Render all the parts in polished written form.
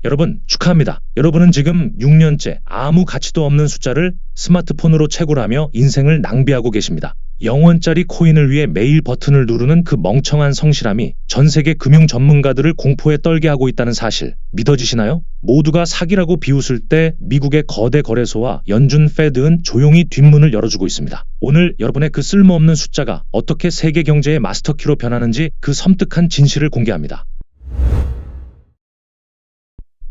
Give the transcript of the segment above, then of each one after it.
여러분 축하합니다. 여러분은 지금 6년째 아무 가치도 없는 숫자를 스마트폰으로 채굴하며 인생을 낭비하고 계십니다. 0원짜리 코인을 위해 매일 버튼을 누르는 그 멍청한 성실함이 전 세계 금융 전문가들을 공포에 떨게 하고 있다는 사실 믿어지시나요? 모두가 사기라고 비웃을 때 미국의 거대 거래소와 연준 페드는 조용히 뒷문을 열어주고 있습니다. 오늘 여러분의 그 쓸모없는 숫자가 어떻게 세계 경제의 마스터키로 변하는지 그 섬뜩한 진실을 공개합니다.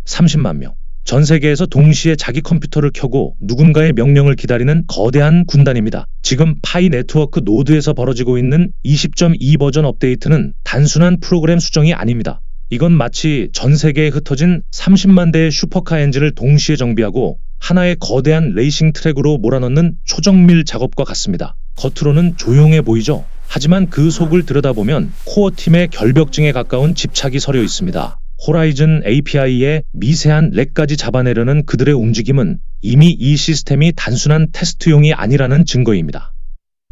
30만 명. 전 세계에서 동시에 자기 컴퓨터를 켜고 누군가의 명령을 기다리는 거대한 군단입니다. 지금 파이 네트워크 노드에서 벌어지고 있는 20.2 버전 업데이트는 단순한 프로그램 수정이 아닙니다. 이건 마치 전 세계에 흩어진 30만 대의 슈퍼카 엔진을 동시에 정비하고 하나의 거대한 레이싱 트랙으로 몰아넣는 초정밀 작업과 같습니다. 겉으로는 조용해 보이죠? 하지만 그 속을 들여다보면 코어 팀의 결벽증에 가까운 집착이 서려 있습니다. 호라이즌 API의 미세한 렉까지 잡아내려는 그들의 움직임은 이미 이 시스템이 단순한 테스트용이 아니라는 증거입니다.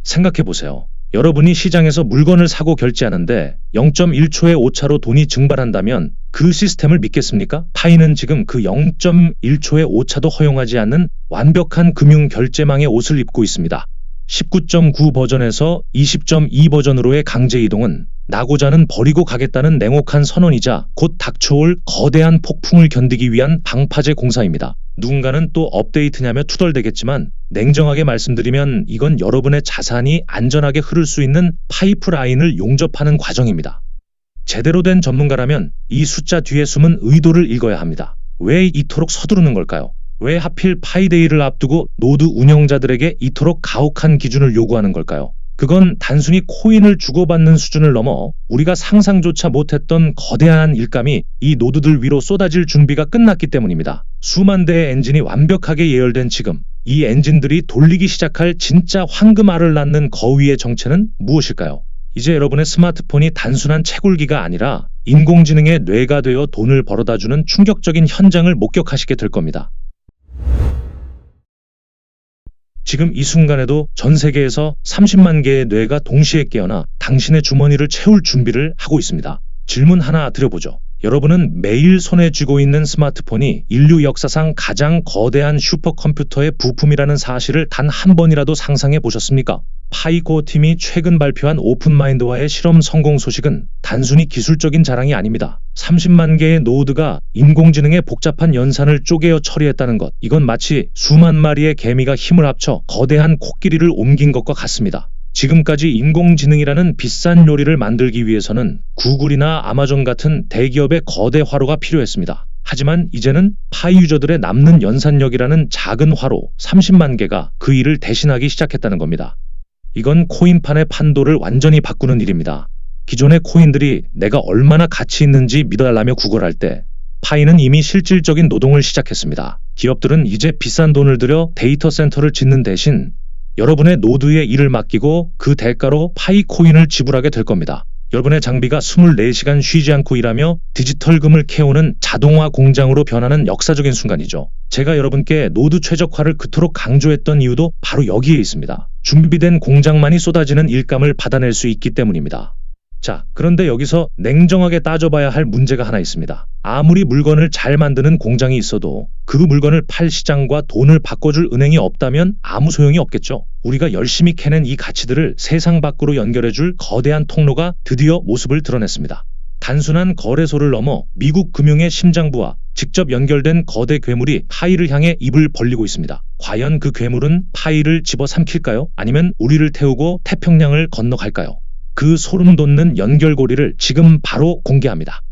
생각해보세요. 여러분이 시장에서 물건을 사고 결제하는데 0.1초의 오차로 돈이 증발한다면 그 시스템을 믿겠습니까? 파이는 지금 그 0.1초의 오차도 허용하지 않는 완벽한 금융 결제망의 옷을 입고 있습니다. 19.9 버전에서 20.2 버전으로의 강제 이동은 나고자는 버리고 가겠다는 냉혹한 선언이자 곧 닥쳐올 거대한 폭풍을 견디기 위한 방파제 공사입니다. 누군가는 또 업데이트냐며 투덜대겠지만 냉정하게 말씀드리면 이건 여러분의 자산이 안전하게 흐를 수 있는 파이프라인을 용접하는 과정입니다. 제대로 된 전문가라면 이 숫자 뒤에 숨은 의도를 읽어야 합니다. 왜 이토록 서두르는 걸까요? 왜 하필 파이데이를 앞두고 노드 운영자들에게 이토록 가혹한 기준을 요구하는 걸까요? 그건 단순히 코인을 주고받는 수준을 넘어 우리가 상상조차 못했던 거대한 일감이 이 노드들 위로 쏟아질 준비가 끝났기 때문입니다. 수만 대의 엔진이 완벽하게 예열된 지금 이 엔진들이 돌리기 시작할 진짜 황금알을 낳는 거위의 정체는 무엇일까요? 이제 여러분의 스마트폰이 단순한 채굴기가 아니라 인공지능의 뇌가 되어 돈을 벌어다주는 충격적인 현장을 목격하시게 될 겁니다. 지금 이 순간에도 전 세계에서 30만 개의 뇌가 동시에 깨어나 당신의 주머니를 채울 준비를 하고 있습니다. 질문 하나 드려보죠. 여러분은 매일 손에 쥐고 있는 스마트폰이 인류 역사상 가장 거대한 슈퍼컴퓨터의 부품이라는 사실을 단 한 번이라도 상상해 보셨습니까? 파이코어 팀이 최근 발표한 오픈마인드와의 실험 성공 소식은 단순히 기술적인 자랑이 아닙니다. 30만 개의 노드가 인공지능의 복잡한 연산을 쪼개어 처리했다는 것, 이건 마치 수만 마리의 개미가 힘을 합쳐 거대한 코끼리를 옮긴 것과 같습니다. 지금까지 인공지능이라는 비싼 요리를 만들기 위해서는 구글이나 아마존 같은 대기업의 거대 화로가 필요했습니다. 하지만 이제는 파이 유저들의 남는 연산력이라는 작은 화로 30만 개가 그 일을 대신하기 시작했다는 겁니다. 이건 코인판의 판도를 완전히 바꾸는 일입니다. 기존의 코인들이 내가 얼마나 가치 있는지 믿어달라며 구걸할 때 파이는 이미 실질적인 노동을 시작했습니다. 기업들은 이제 비싼 돈을 들여 데이터 센터를 짓는 대신 여러분의 노드에 일을 맡기고 그 대가로 파이 코인을 지불하게 될 겁니다. 여러분의 장비가 24시간 쉬지 않고 일하며 디지털금을 캐오는 자동화 공장으로 변하는 역사적인 순간이죠. 제가 여러분께 노드 최적화를 그토록 강조했던 이유도 바로 여기에 있습니다. 준비된 공장만이 쏟아지는 일감을 받아낼 수 있기 때문입니다. 자, 그런데 여기서 냉정하게 따져봐야 할 문제가 하나 있습니다. 아무리 물건을 잘 만드는 공장이 있어도 그 물건을 팔 시장과 돈을 바꿔줄 은행이 없다면 아무 소용이 없겠죠. 우리가 열심히 캐낸 이 가치들을 세상 밖으로 연결해줄 거대한 통로가 드디어 모습을 드러냈습니다. 단순한 거래소를 넘어 미국 금융의 심장부와 직접 연결된 거대 괴물이 파이를 향해 입을 벌리고 있습니다. 과연 그 괴물은 파이를 집어삼킬까요? 아니면 우리를 태우고 태평양을 건너갈까요? 그 소름 돋는 연결고리를 지금 바로 공개합니다.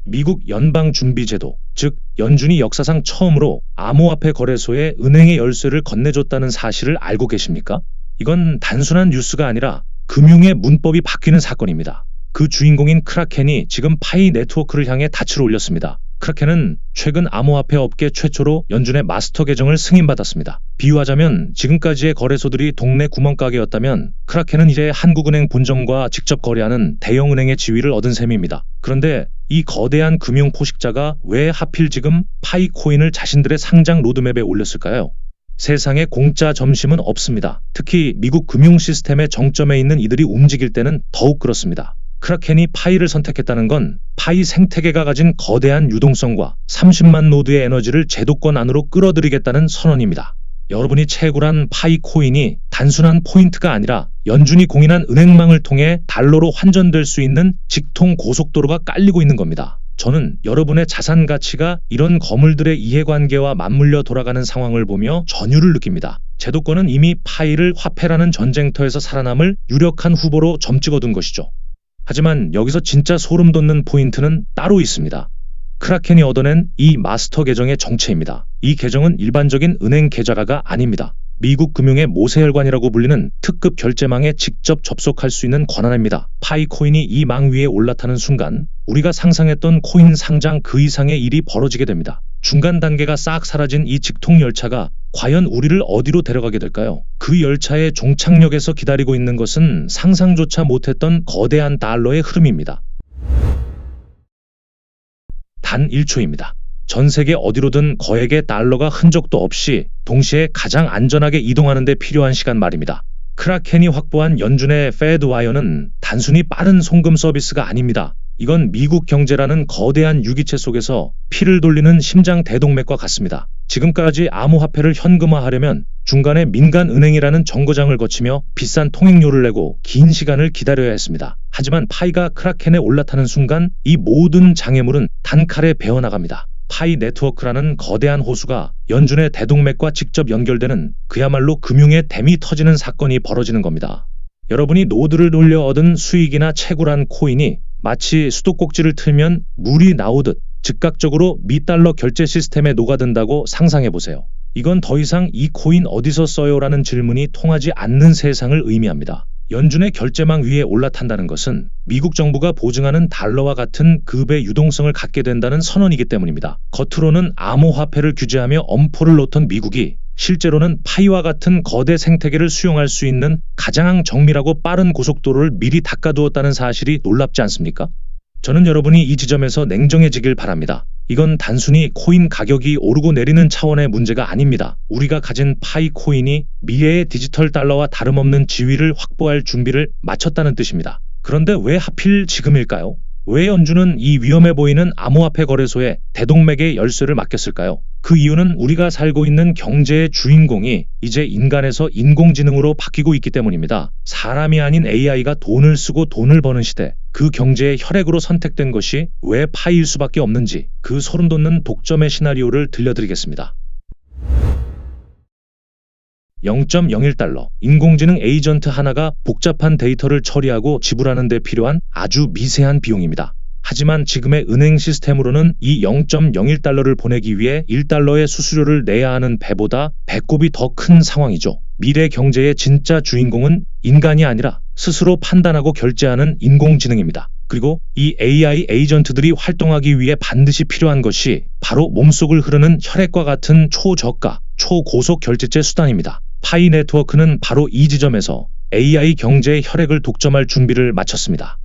미국 연방준비제도, 즉 연준이 역사상 처음으로 암호화폐 거래소에 은행의 열쇠를 건네줬다는 사실을 알고 계십니까? 이건 단순한 뉴스가 아니라 금융의 문법이 바뀌는 사건입니다. 그 주인공인 크라켄이 지금 파이 네트워크를 향해 닻을 올렸습니다. 크라켄은 최근 암호화폐 업계 최초로 연준의 마스터 계정을 승인받았습니다. 비유하자면 지금까지의 거래소들이 동네 구멍가게였다면 크라켄은 이제 한국은행 본점과 직접 거래하는 대형은행의 지위를 얻은 셈입니다. 그런데 이 거대한 금융 포식자가 왜 하필 지금 파이코인을 자신들의 상장 로드맵에 올렸을까요? 세상에 공짜 점심은 없습니다. 특히 미국 금융 시스템의 정점에 있는 이들이 움직일 때는 더욱 그렇습니다. 크라켄이 파이를 선택했다는 건 파이 생태계가 가진 거대한 유동성과 30만 노드의 에너지를 제도권 안으로 끌어들이겠다는 선언입니다. 여러분이 채굴한 파이 코인이 단순한 포인트가 아니라 연준이 공인한 은행망을 통해 달러로 환전될 수 있는 직통 고속도로가 깔리고 있는 겁니다. 저는 여러분의 자산 가치가 이런 거물들의 이해관계와 맞물려 돌아가는 상황을 보며 전율을 느낍니다. 제도권은 이미 파이를 화폐라는 전쟁터에서 살아남을 유력한 후보로 점찍어둔 것이죠. 하지만 여기서 진짜 소름 돋는 포인트는 따로 있습니다. 크라켄이 얻어낸 이 마스터 계정의 정체입니다. 이 계정은 일반적인 은행 계좌가 아닙니다. 미국 금융의 모세혈관이라고 불리는 특급 결제망에 직접 접속할 수 있는 권한입니다. 파이 코인이 이 망 위에 올라타는 순간 우리가 상상했던 코인 상장 그 이상의 일이 벌어지게 됩니다. 중간 단계가 싹 사라진 이 직통 열차가 과연 우리를 어디로 데려가게 될까요? 그 열차의 종착역에서 기다리고 있는 것은 상상조차 못했던 거대한 달러의 흐름입니다. 단 1초입니다. 전 세계 어디로든 거액의 달러가 흔적도 없이 동시에 가장 안전하게 이동하는 데 필요한 시간 말입니다. 크라켄이 확보한 연준의 페드와이어는 단순히 빠른 송금 서비스가 아닙니다. 이건 미국 경제라는 거대한 유기체 속에서 피를 돌리는 심장 대동맥과 같습니다. 지금까지 암호화폐를 현금화하려면 중간에 민간은행이라는 정거장을 거치며 비싼 통행료를 내고 긴 시간을 기다려야 했습니다. 하지만 파이가 크라켄에 올라타는 순간 이 모든 장애물은 단칼에 베어나갑니다. 파이 네트워크라는 거대한 호수가 연준의 대동맥과 직접 연결되는 그야말로 금융의 댐이 터지는 사건이 벌어지는 겁니다. 여러분이 노드를 돌려 얻은 수익이나 채굴한 코인이 마치 수도꼭지를 틀면 물이 나오듯 즉각적으로 미달러 결제 시스템에 녹아든다고 상상해보세요. 이건 더 이상 이 코인 어디서 써요? 라는 질문이 통하지 않는 세상을 의미합니다. 연준의 결제망 위에 올라탄다는 것은 미국 정부가 보증하는 달러와 같은 급의 유동성을 갖게 된다는 선언이기 때문입니다. 겉으로는 암호화폐를 규제하며 엄포를 놓던 미국이 실제로는 파이와 같은 거대 생태계를 수용할 수 있는 가장 정밀하고 빠른 고속도로를 미리 닦아두었다는 사실이 놀랍지 않습니까? 저는 여러분이 이 지점에서 냉정해지길 바랍니다. 이건 단순히 코인 가격이 오르고 내리는 차원의 문제가 아닙니다. 우리가 가진 파이 코인이 미래의 디지털 달러와 다름없는 지위를 확보할 준비를 마쳤다는 뜻입니다. 그런데 왜 하필 지금일까요? 왜 연준은 이 위험해 보이는 암호화폐 거래소에 대동맥의 열쇠를 맡겼을까요? 그 이유는 우리가 살고 있는 경제의 주인공이 이제 인간에서 인공지능으로 바뀌고 있기 때문입니다. 사람이 아닌 AI가 돈을 쓰고 돈을 버는 시대, 그 경제의 혈액으로 선택된 것이 왜 파이일 수밖에 없는지 그 소름돋는 독점의 시나리오를 들려드리겠습니다. 0.01달러, 인공지능 에이전트 하나가 복잡한 데이터를 처리하고 지불하는 데 필요한 아주 미세한 비용입니다. 하지만 지금의 은행 시스템으로는 이 0.01달러를 보내기 위해 1달러의 수수료를 내야 하는 배보다 배꼽이 더 큰 상황이죠. 미래 경제의 진짜 주인공은 인간이 아니라 스스로 판단하고 결제하는 인공지능입니다. 그리고 이 AI 에이전트들이 활동하기 위해 반드시 필요한 것이 바로 몸속을 흐르는 혈액과 같은 초저가, 초고속 결제체 수단입니다. 파이 네트워크는 바로 이 지점에서 AI 경제의 혈액을 독점할 준비를 마쳤습니다.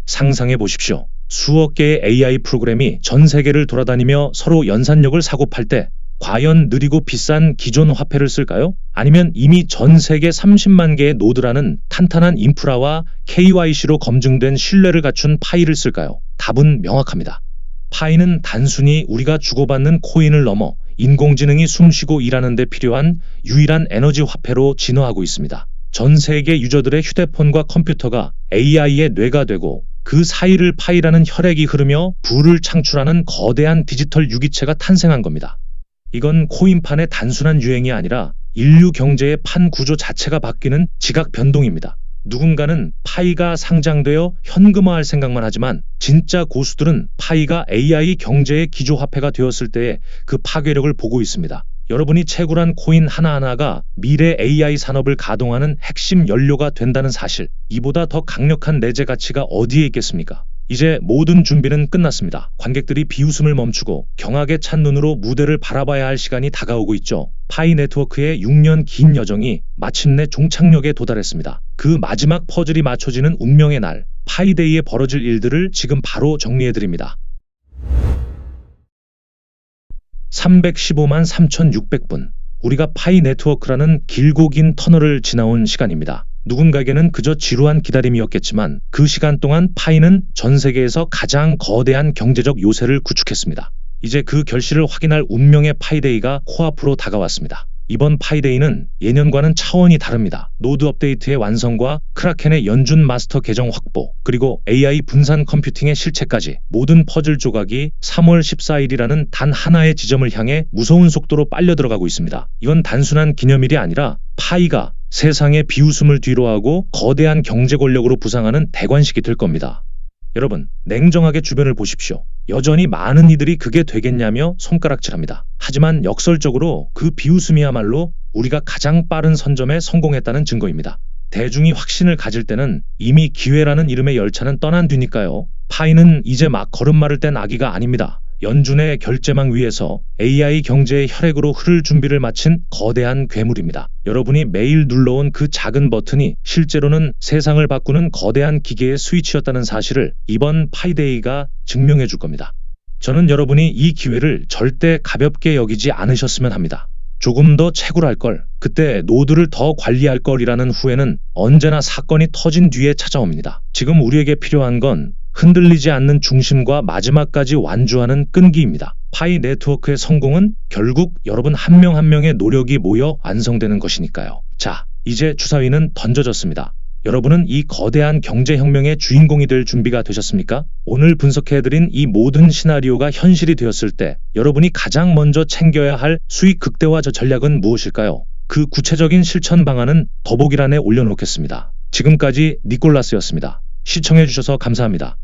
상상해 보십시오. 수억 개의 AI 프로그램이 전 세계를 돌아다니며 서로 연산력을 사고팔 때 과연 느리고 비싼 기존 화폐를 쓸까요? 아니면 이미 전 세계 30만 개의 노드라는 탄탄한 인프라와 KYC로 검증된 신뢰를 갖춘 파이를 쓸까요? 답은 명확합니다. 파이는 단순히 우리가 주고받는 코인을 넘어 인공지능이 숨쉬고 일하는 데 필요한 유일한 에너지 화폐로 진화하고 있습니다. 전 세계 유저들의 휴대폰과 컴퓨터가 AI의 뇌가 되고 그 사이를 파이라는 혈액이 흐르며 부를 창출하는 거대한 디지털 유기체가 탄생한 겁니다. 이건 코인판의 단순한 유행이 아니라 인류 경제의 판 구조 자체가 바뀌는 지각 변동입니다. 누군가는 파이가 상장되어 현금화할 생각만 하지만 진짜 고수들은 파이가 AI 경제의 기조화폐가 되었을 때의 그 파괴력을 보고 있습니다. 여러분이 채굴한 코인 하나하나가 미래 AI 산업을 가동하는 핵심 연료가 된다는 사실, 이보다 더 강력한 내재 가치가 어디에 있겠습니까? 이제 모든 준비는 끝났습니다. 관객들이 비웃음을 멈추고 경악에 찬 눈으로 무대를 바라봐야 할 시간이 다가오고 있죠. 파이 네트워크의 6년 긴 여정이 마침내 종착역에 도달했습니다. 그 마지막 퍼즐이 맞춰지는 운명의 날, 파이데이에 벌어질 일들을 지금 바로 정리해드립니다. 315만 3,600분. 우리가 파이 네트워크라는 길고 긴 터널을 지나온 시간입니다. 누군가에게는 그저 지루한 기다림이었겠지만 그 시간 동안 파이는 전 세계에서 가장 거대한 경제적 요새를 구축했습니다. 이제 그 결실을 확인할 운명의 파이데이가 코앞으로 다가왔습니다. 이번 파이데이는 예년과는 차원이 다릅니다. 노드 업데이트의 완성과 크라켄의 연준 마스터 계정 확보, 그리고 AI 분산 컴퓨팅의 실체까지 모든 퍼즐 조각이 3월 14일이라는 단 하나의 지점을 향해 무서운 속도로 빨려 들어가고 있습니다. 이건 단순한 기념일이 아니라 파이가 세상의 비웃음을 뒤로하고 거대한 경제 권력으로 부상하는 대관식이 될 겁니다. 여러분, 냉정하게 주변을 보십시오. 여전히 많은 이들이 그게 되겠냐며 손가락질합니다. 하지만 역설적으로 그 비웃음이야말로 우리가 가장 빠른 선점에 성공했다는 증거입니다. 대중이 확신을 가질 때는 이미 기회라는 이름의 열차는 떠난 뒤니까요. 파이는 이제 막 걸음마를 뗀 아기가 아닙니다. 연준의 결제망 위에서 AI 경제의 혈액으로 흐를 준비를 마친 거대한 괴물입니다. 여러분이 매일 눌러온 그 작은 버튼이 실제로는 세상을 바꾸는 거대한 기계의 스위치였다는 사실을 이번 파이데이가 증명해 줄 겁니다. 저는 여러분이 이 기회를 절대 가볍게 여기지 않으셨으면 합니다. 조금 더 채굴할 걸, 그때 노드를 더 관리할 걸이라는 후회는 언제나 사건이 터진 뒤에 찾아옵니다. 지금 우리에게 필요한 건 흔들리지 않는 중심과 마지막까지 완주하는 끈기입니다. 파이 네트워크의 성공은 결국 여러분 한 명 한 명의 노력이 모여 완성되는 것이니까요. 자, 이제 주사위는 던져졌습니다. 여러분은 이 거대한 경제혁명의 주인공이 될 준비가 되셨습니까? 오늘 분석해드린 이 모든 시나리오가 현실이 되었을 때 여러분이 가장 먼저 챙겨야 할 수익 극대화 전략은 무엇일까요? 그 구체적인 실천 방안은 더보기란에 올려놓겠습니다. 지금까지 니콜라스였습니다. 시청해주셔서 감사합니다.